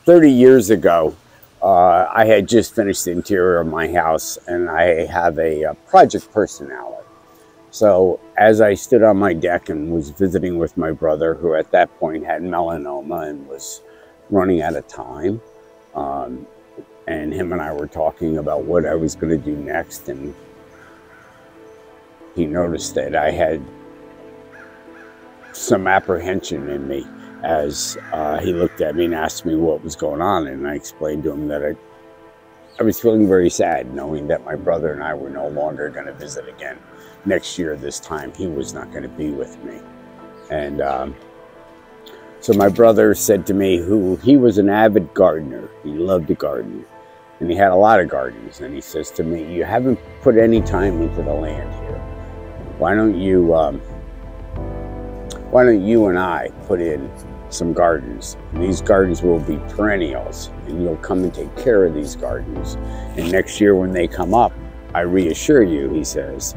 30 years ago, I had just finished the interior of my house, and I have a project personality. So as I stood on my deck and was visiting with my brother, who at that point had melanoma and was running out of time, and him and I were talking about what I was going to do next, and he noticed that I had some apprehension in me as he looked at me and asked me what was going on, and I explained to him that I was feeling very sad, knowing that my brother and I were no longer going to visit again. Next year this time, he was not going to be with me. And so my brother said to me, he was an avid gardener. He loved to garden, and he had a lot of gardens. And he says to me, "You haven't put any time into the land here. Why don't you and I put in some gardens? And these gardens will be perennials, and you'll come and take care of these gardens. And next year when they come up, I reassure you," he says,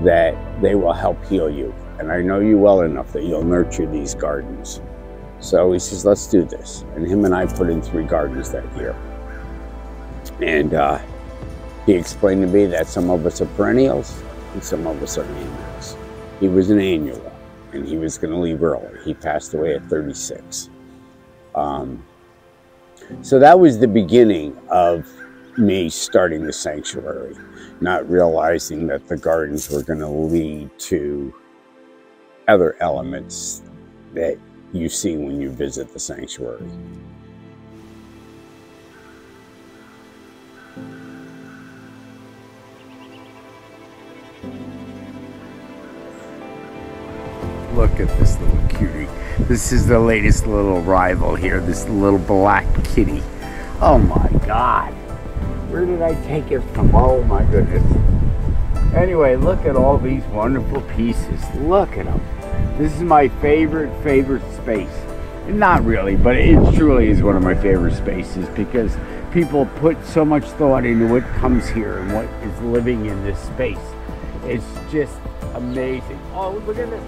"that they will help heal you. And I know you well enough that you'll nurture these gardens." So he says, "Let's do this." And him and I put in 3 gardens that year. And he explained to me that some of us are perennials and some of us are annuals. He was an annual, and he was going to leave early. He passed away at 36. So that was the beginning of me starting the sanctuary, not realizing that the gardens were going to lead to other elements that you see when you visit the sanctuary. Look at this little cutie. This is the latest little rival here, this little black kitty. Oh my God. Where did I take it from? Oh my goodness. Anyway, look at all these wonderful pieces. Look at them. This is my favorite space. Not really, but it truly is one of my favorite spaces because people put so much thought into what comes here and what is living in this space. It's just amazing. Oh, look at this.